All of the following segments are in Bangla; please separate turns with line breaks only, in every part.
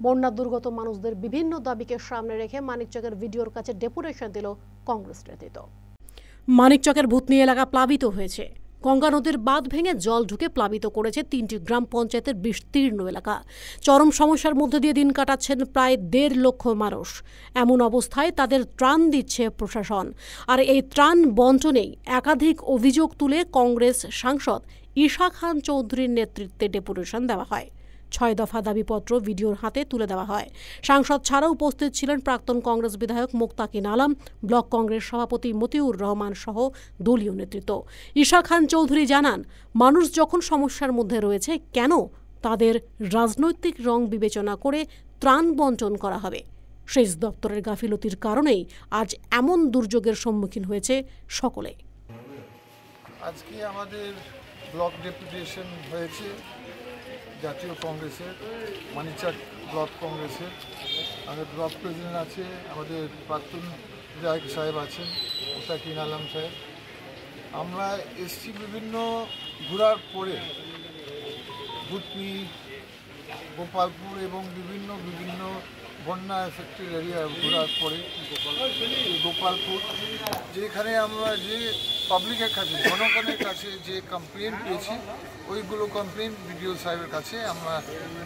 বন্যা দুর্গত মানুষদের বিভিন্ন দাবিকে সামনে রেখে মানিকচকের ভিডিওর কাছে ডেপুটেশন দিল কংগ্রেস নেতৃত্ব। মানিকচকের ভূতনি এলাকা প্লাবিত হয়েছে। গঙ্গা নদীর বাঁধ ভেঙে জল ঢুকে প্লাবিত করেছে 3টি গ্রাম পঞ্চায়েতের বিস্তীর্ণ এলাকা। চরম সমস্যার মধ্যে দিয়ে দিন কাটাচ্ছেন প্রায় 1.5 লক্ষ মানুষ। এমন অবস্থায় তাদের ত্রাণ দিচ্ছে প্রশাসন। আর এই ত্রাণ বন্টনেই একাধিক অভিযোগ তুলে কংগ্রেস সাংসদ ঈশা খান চৌধুরীর নেতৃত্বে ডেপুটেশন দেওয়া হয়। 6 দফা দাবিপত্র ভিডিওর হাতে তুলে দেওয়া হয়। সাংসদ ছাড়াও উপস্থিত ছিলেন প্রাক্তন কংগ্রেস বিধায়ক মুক্তাকিন আলম, ব্লক কংগ্রেস সভাপতি মতিউর রহমান সহ দলীয় নেতৃত্ব। ঈশা খান চৌধুরী জানান, মানুষ যখন সমস্যার মধ্যে রয়েছে, কেন তাদের রাজনৈতিক রং বিবেচনা করে ত্রাণ বন্টন করা হবে? সেচ দপ্তরের গাফিলতির কারণেই আজ এমন দুর্যোগের সম্মুখীন হয়েছে সকলে।
আজকে আমাদের ব্লক ডেপুটেশন হয়েছে জাতীয় কংগ্রেসের, মানিকচক ব্লক কংগ্রেসের। আমাদের ব্লক প্রেসিডেন্ট আছে, আমাদের প্রাক্তন বিধায়ক সাহেব আছেন, মুক্তাকিন আলম সাহেব। আমরা এসছি বিভিন্ন ঘোরার পরে ভূতনি, গোপালপুর এবং বিভিন্ন বন্যা এফেক্টেড এরিয়া ঘোরার পরে গোপালপুর, যেখানে আমরা যে পাবলিকের কাছে, জনগণের কাছে যে কমপ্লেন পেয়েছি, ওইগুলো কমপ্লেন বিডিও সাহেবের কাছে আমরা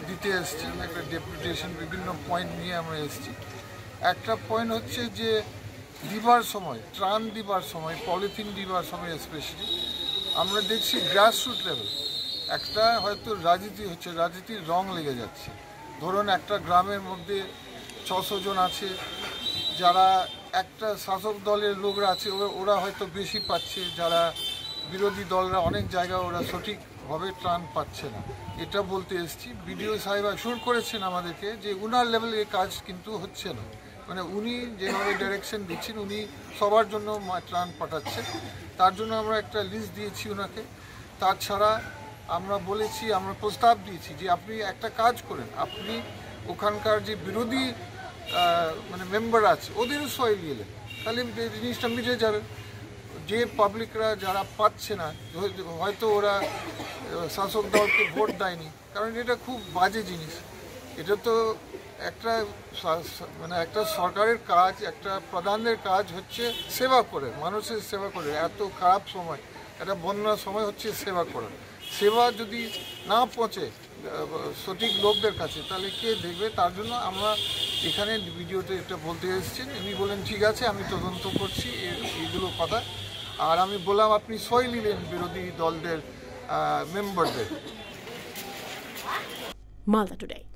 দিতে এসেছি। একটা ডেপুটেশন বিভিন্ন পয়েন্ট নিয়ে আমরা এসেছি। একটা পয়েন্ট হচ্ছে যে দিবার সময়, ত্রাণ দিবার সময়, পলিথিন দিবার সময় স্পেশালি আমরা দেখছি গ্রাসরুট লেভেল একটা হয়তো রাজনীতি হচ্ছে, রাজনীতির রং লেগে যাচ্ছে। ধরুন একটা গ্রামের মধ্যে 600 জন আছে, যারা একটা শাসক দলের লোকরা আছে ওরা হয়তো বেশি পাচ্ছে, যারা বিরোধী দলরা অনেক জায়গায় ওরা সঠিকভাবে ত্রাণ পাচ্ছে না। এটা বলতে এসেছি। বিডিও সাহেব শুরু করেছেন আমাদেরকে যে উনার লেভেলে এই কাজ কিন্তু হচ্ছে না, মানে উনি যেভাবে ডাইরেকশন দিচ্ছেন উনি সবার জন্য ত্রাণ পাঠাচ্ছেন। তার জন্য আমরা একটা লিস্ট দিয়েছি ওনাকে। তাছাড়া আমরা বলেছি, আমরা প্রস্তাব দিয়েছি যে আপনি একটা কাজ করেন, আপনি ওখানকার যে বিরোধী মানে মেম্বার আছে ওদেরও সই নিলেন, তাহলে জিনিসটা মিটে যাবে। যে পাবলিকরা যারা পাচ্ছে না, হয়তো ওরা শাসক দলকে ভোট দেয়নি, কারণ এটা খুব বাজে জিনিস। এটা তো একটা মানে একটা সরকারের কাজ, একটা প্রধানের কাজ হচ্ছে সেবা করে, মানুষের সেবা করে। এত খারাপ সময়, একটা বন্যার সময় হচ্ছে সেবা করা। সেবা যদি না পৌঁছে সঠিক লোকদের কাছে, তাহলে কে দেখবে? তার জন্য আমরা এখানে ভিডিওতে এটা বলতে এসেছেন। উনি বলেন ঠিক আছে, আমি তদন্ত করছি এইগুলো কথা। আর আমি বললাম আপনি সই নিলেন বিরোধী দলদের মেম্বারদের।
মালদা টুডে।